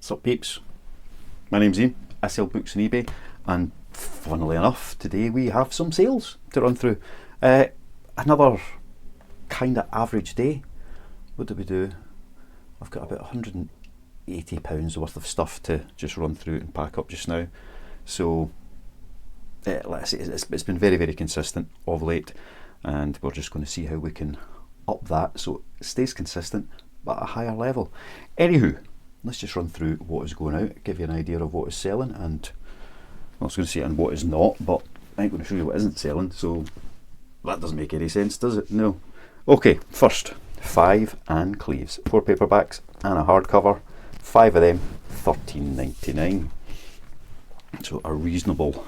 Sup peeps, my name's Ian, I sell books on eBay, and funnily enough today we have some sales to run through. Another kind of average day. What did we do? I've got about £180 worth of stuff to just run through and pack up just now. So let's say it's been very consistent of late, and we're just going to see how we can up that so it stays consistent but at a higher level. Anywho, let's just run through what is going out, give you an idea of what is selling, and I was going to say and what is not, but I ain't going to show you what isn't selling, so that doesn't make any sense, does it? No. Okay, first, 5 Anne Cleves, 4 paperbacks and a hardcover, 5 of them, £13.99. So a reasonable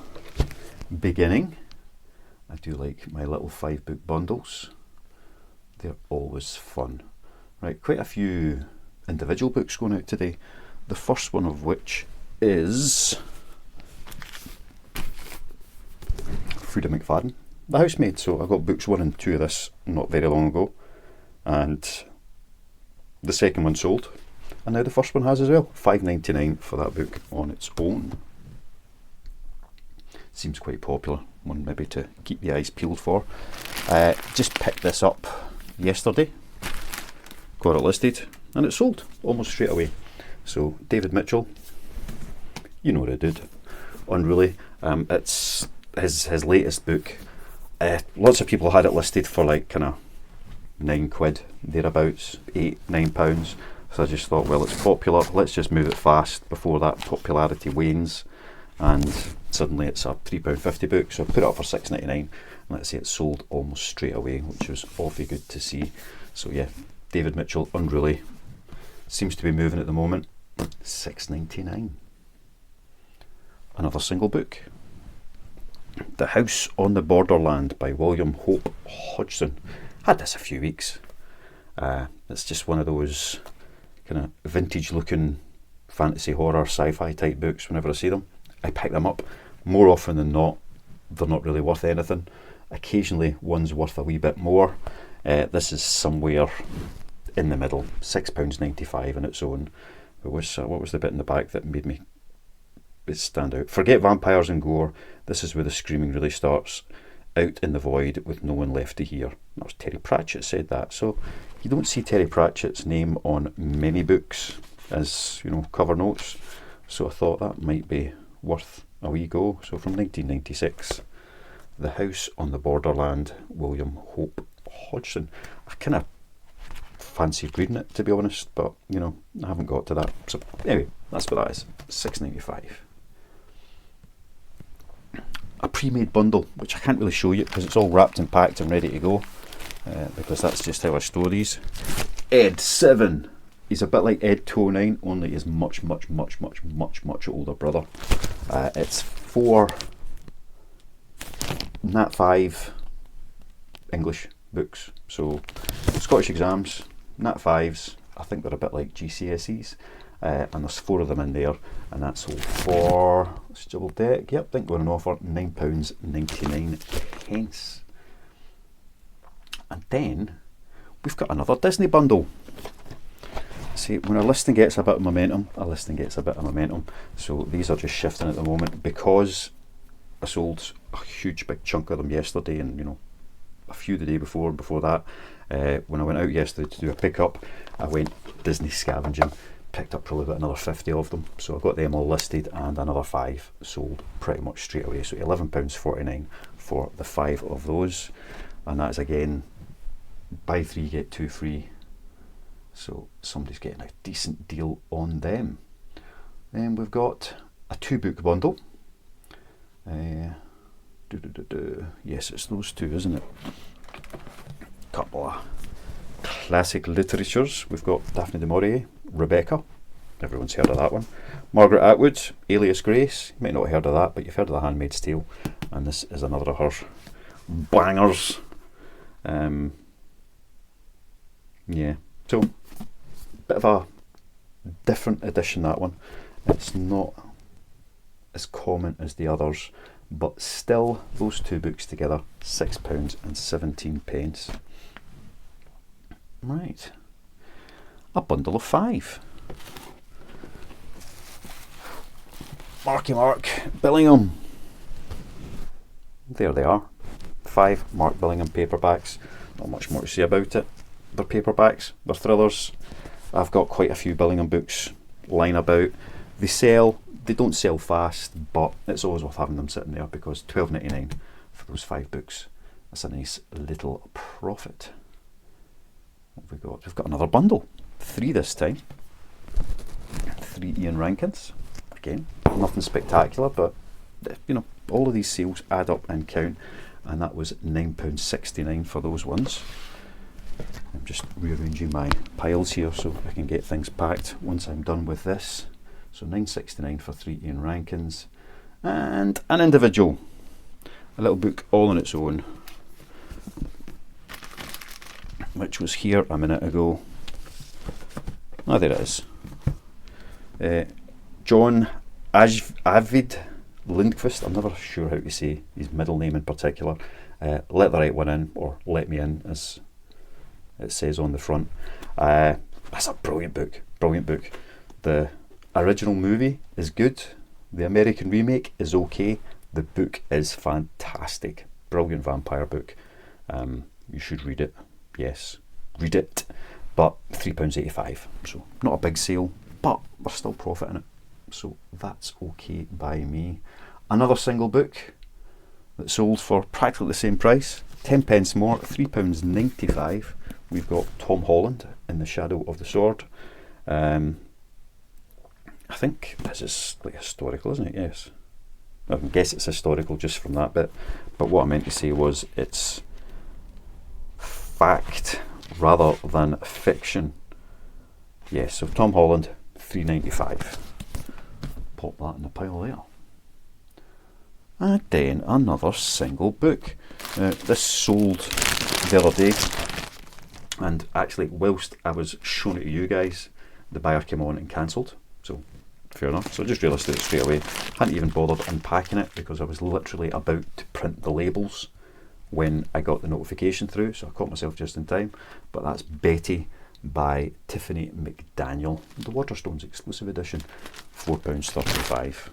beginning. I do like my little 5-book bundles. They're always fun. Right, quite a few individual books going out today. The first one of which is Frida McFadden, The Housemaid. So I got books 1 and 2 of this not very long ago, and the second one sold, and now the first one has as well. £5.99 for that book on its own. Seems quite popular, one maybe to keep the eyes peeled for. Just picked this up yesterday, got it listed, and it sold almost straight away. So David Mitchell, you know the dude, Unruly. It's his latest book. Lots of people had it listed for like kind of £9 thereabouts, £8-9. So I just thought, well, it's popular, let's just move it fast before that popularity wanes. And suddenly it's a £3.50 book, so I put it up for £6.99, and let's say it sold almost straight away, which was awfully good to see. So yeah, David Mitchell, Unruly, seems to be moving at the moment. £6.99. Another single book, The House on the Borderland by William Hope Hodgson. Had this a few weeks. It's just one of those kind of vintage looking fantasy horror sci-fi type books. Whenever I see them, I pick them up. More often than not, they're not really worth anything. Occasionally one's worth a wee bit more. This is somewhere in the middle, £6.95 on its own. What was the bit in the back that made me stand out? Forget vampires and gore, this is where the screaming really starts. Out in the void with no one left to hear. That was Terry Pratchett said that. So you don't see Terry Pratchett's name on many books as, you know, cover notes. So I thought that might be worth a wee go. So from 1996, The House on the Borderland, William Hope Hodgson. I kind of fancied reading it, to be honest, but you know, I haven't got to that. So anyway, that's what that is. £6.95. A pre-made bundle, which I can't really show you because it's all wrapped and packed and ready to go, because that's just how I store these. Ed 7. He's a bit like Ed 209, only he's much older brother. It's 4 Nat 5 English books. So Scottish exams, Nat 5s, I think they're a bit like GCSEs, and there's 4 of them in there, and that's all for, let's double check, yep, I think we're on offer, £9.99. And then we've got another Disney bundle. See, when a listing gets a bit of momentum, so these are just shifting at the moment because I sold a huge big chunk of them yesterday, and you know, a few the day before that. When I went out yesterday to do a pickup, I went Disney scavenging, picked up probably about another 50 of them, so I got them all listed, and another 5 sold pretty much straight away. So £11.49 for the 5 of those, and that is again buy 3 get 2 free. So somebody's getting a decent deal on them. Then we've got a 2-book bundle. Yes, it's those 2, isn't it? Couple of classic literatures. We've got Daphne du Maurier, Rebecca. Everyone's heard of that one. Margaret Atwood, Alias Grace. You might not have heard of that, but you've heard of The Handmaid's Tale. And this is another of her bangers. Yeah, so bit of a different edition, that one. It's not as common as the others, but still those 2 books together, £6.17. Right, a bundle of 5. Marky Mark Billingham. There they are. 5 Mark Billingham paperbacks. Not much more to say about it. They're paperbacks, they're thrillers. I've got quite a few Billingham books lying about. They don't sell fast, but it's always worth having them sitting there because £12.99 for those 5 books. That's a nice little profit. What have we got? We've got another bundle. 3 this time. 3 Ian Rankins. Again, nothing spectacular, but you know, all of these sales add up and count, and that was £9.69 for those ones. I'm just rearranging my piles here so I can get things packed once I'm done with this. So £9.69 for 3 Ian Rankins, and an individual, a little book all on its own, which was here a minute ago. Ah, there it is. John Avid Lindqvist. I'm never sure how to say his middle name in particular. Let the right one in, or let me in, as it says on the front. That's a brilliant book. Brilliant book. The original movie is good. The American remake is okay. The book is fantastic. Brilliant vampire book. You should read it. Yes, read it. But £3.85. So not a big sale, but we're still profiting it. So that's okay by me. Another single book that sold for practically the same price, 10 pence more, £3.95. We've got Tom Holland in the Shadow of the Sword. I think this is like historical, isn't it? Yes. I guess it's historical just from that bit. But what I meant to say was it's fact rather than fiction. Yes, so Tom Holland, £3.95. Pop that in the pile there. And then another single book. This sold the other day, and actually whilst I was showing it to you guys, the buyer came on and cancelled, so fair enough. So I just realised it straight away. Hadn't even bothered unpacking it because I was literally about to print the labels when I got the notification through, so I caught myself just in time. But that's Betty by Tiffany McDaniel, the Waterstones exclusive edition, £4.35.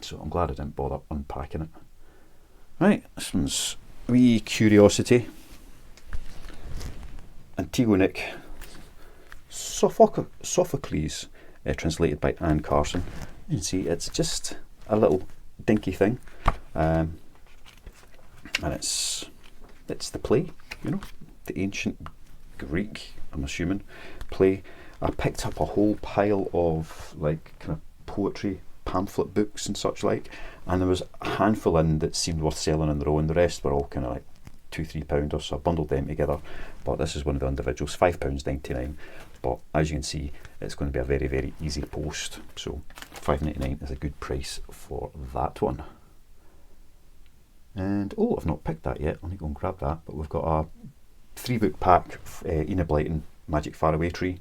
So I'm glad I didn't bother unpacking it. Right, this one's a wee curiosity. Antigonic Sophocles, translated by Anne Carson. You can see it's just a little dinky thing, and it's the play, you know, the ancient Greek, I'm assuming, play. I picked up a whole pile of like kind of poetry pamphlet books and such like, and there was a handful in that seemed worth selling on their own. The rest were all kind of like £2-3, so I bundled them together. But this is one of the individuals, £5.99. But as you can see, it's going to be a very, very easy post. So £5.99 is a good price for that one. And oh, I've not picked that yet. Let me go and grab that. But we've got a 3-book pack, Enid Blyton, Magic Faraway Tree,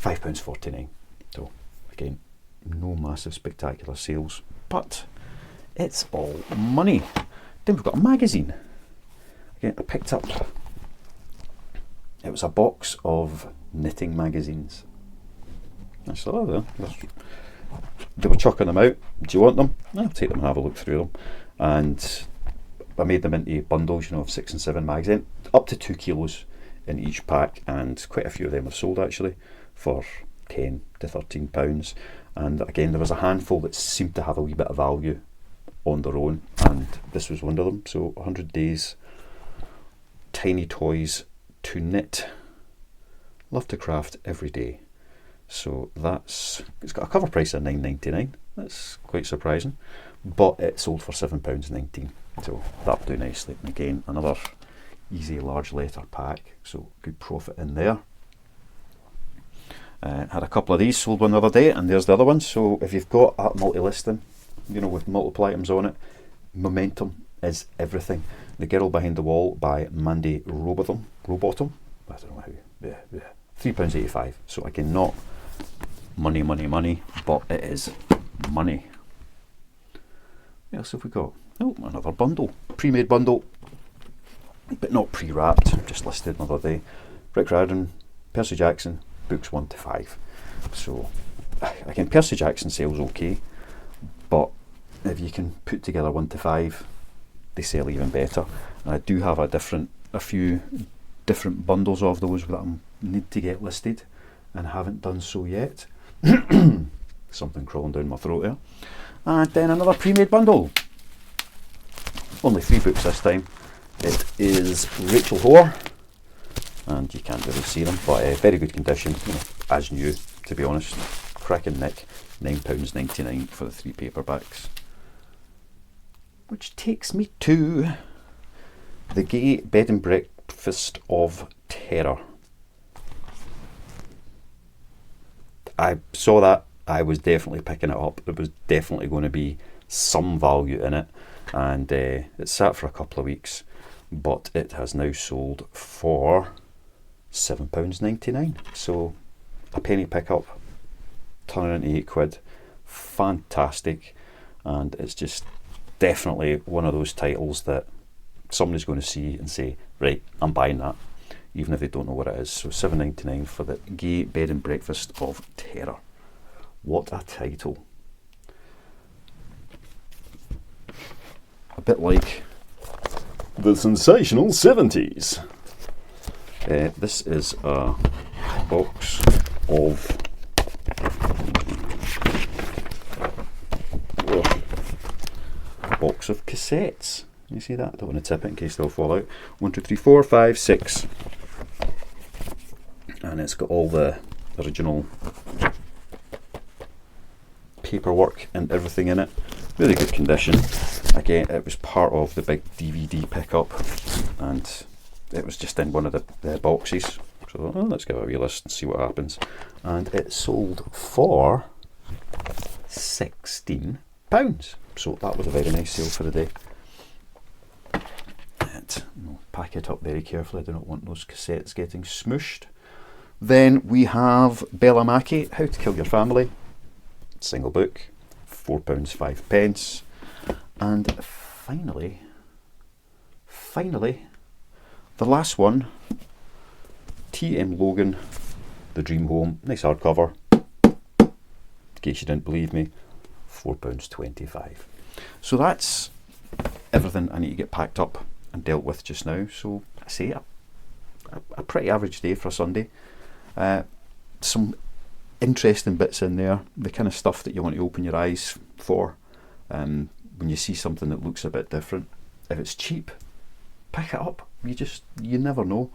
£5.49. So again, no massive spectacular sales, but it's all money. Then we've got a magazine. Again, I picked up, it was a box of knitting magazines. I saw they were chucking them out. Do you want them? I'll take them and have a look through them. And I made them into bundles, you know, of 6 and 7 magazines, up to 2 kilos in each pack, and quite a few of them have sold actually for £10 to £13. And again, there was a handful that seemed to have a wee bit of value on their own, and this was one of them. So 100 days, tiny toys to knit, love to craft every day. So it's got a cover price of £9.99. That's quite surprising, but it sold for £7.19. So that'll do nicely. And again, another easy large letter pack, so good profit in there. Had a couple of these, sold one the other day, and there's the other one. So if you've got a multi-listing, you know, with multiple items on it, momentum is everything. The Girl Behind the Wall by Mandy Robotham. I don't know how. Yeah. £3.85. So again, not money, but it is money. What else have we got? Oh, another bundle. Pre-made bundle, but not pre-wrapped, just listed another day. Rick Riordan, Percy Jackson, books 1 to 5. So again, Percy Jackson sales okay. but if you can put together 1 to 5, they sell even better. And I do have a few different bundles of those that I need to get listed and haven't done so yet. Something crawling down my throat there. And then another pre-made bundle. Only 3 books this time. It is Rachel Hoare, and you can't really see them, but very good condition, as new, to be honest. Cracking nick, £9.99 for the 3 paperbacks. Which takes me to The Gay Bed and Breakfast of Terror. I saw that, I was definitely picking it up. There was definitely going to be some value in it, and it sat for a couple of weeks, but it has now sold for £7.99. So a penny pickup, turning into £8. Fantastic, and it's just definitely one of those titles that somebody's going to see and say, right, I'm buying that, even if they don't know what it is. So £7.99 for The Gay Bed and Breakfast of Terror. What a title. A bit like The Sensational 70s. This is a box of cassettes. You see that? I don't want to tip it in case they'll fall out. 1, 2, 3, 4, 5, 6. And it's got all the original paperwork and everything in it. Really good condition. Again, it was part of the big DVD pickup, and it was just in one of the boxes. So let's give it a wee list and see what happens. And it sold for £16. So that was a very nice sale for the day. We'll pack it up very carefully. I do not want those cassettes getting smooshed. Then we have Bella Mackie, How to Kill Your Family. Single book, £4 5 And finally, the last one, T.M. Logan, The Dream Home. Nice hardcover. In case you didn't believe me, £4.25. So that's everything I need to get packed up and dealt with just now. So I say a pretty average day for a Sunday. Some interesting bits in there, the kind of stuff that you want to open your eyes for when you see something that looks a bit different. If it's cheap, pick it up. You never know.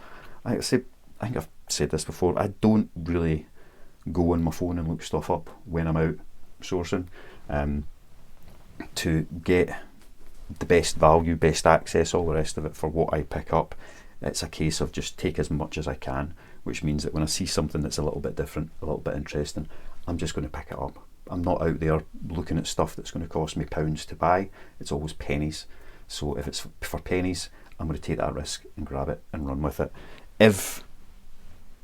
I think I've said this before, I don't really go on my phone and look stuff up when I'm out sourcing. To get the best value, best access, all the rest of it for what I pick up, it's a case of just take as much as I can, which means that when I see something that's a little bit different, a little bit interesting, I'm just going to pick it up. I'm not out there looking at stuff that's going to cost me pounds to buy. It's always pennies. So if it's for pennies, I'm going to take that risk and grab it and run with it. If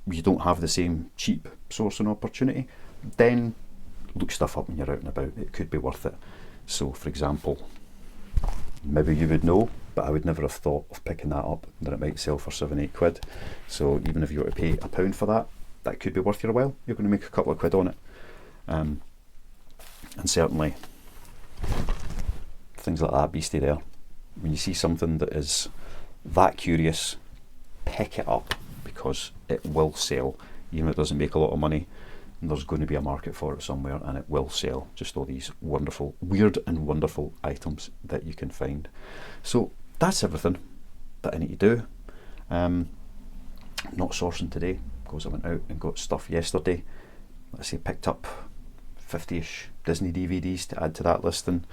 you don't have the same cheap sourcing opportunity, then look stuff up when you're out and about. It could be worth it. So for example, maybe you would know, but I would never have thought of picking that up, that it might sell for £7-8. So even if you were to pay £1 for that, that could be worth your while. You're going to make a couple of quid on it. And certainly things like that beastie there. When you see something that is that curious, pick it up, because it will sell. Even if it doesn't make a lot of money, there's going to be a market for it somewhere, and it will sell. Just all these wonderful, weird and wonderful items that you can find. So that's everything that I need to do. Not sourcing today because I went out and got stuff yesterday. Let's say picked up 50ish Disney DVDs to add to that list, and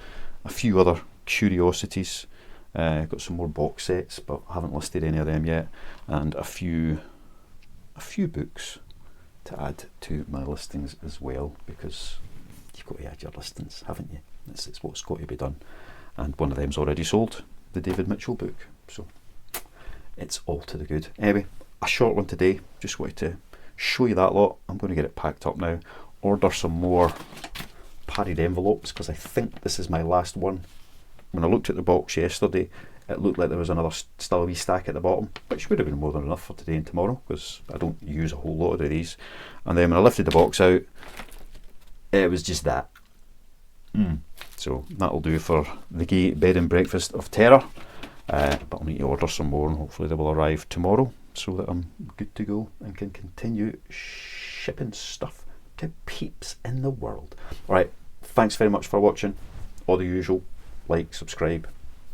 a few other curiosities. Got some more box sets, but I haven't listed any of them yet, and a few books to add to my listings as well, because you've got to add your listings, haven't you? It's what's got to be done, and one of them's already sold, the David Mitchell book, so it's all to the good. Anyway, a short one today, just wanted to show you that lot. I'm going to get it packed up now, order some more padded envelopes, because I think this is my last one. When I looked at the box yesterday, it looked like there was another still a wee stack at the bottom, which would have been more than enough for today and tomorrow, because I don't use a whole lot of these. And then when I lifted the box out, it was just that. So that'll do for the gay bed and breakfast of terror. But I'll need to order some more, and hopefully they will arrive tomorrow so that I'm good to go and can continue shipping stuff to peeps in the world. Alright, thanks very much for watching. All the usual, like, subscribe,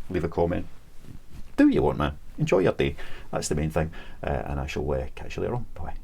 leave a comment. Do what you want, man. Enjoy your day. That's the main thing. And I shall catch you later on. Bye.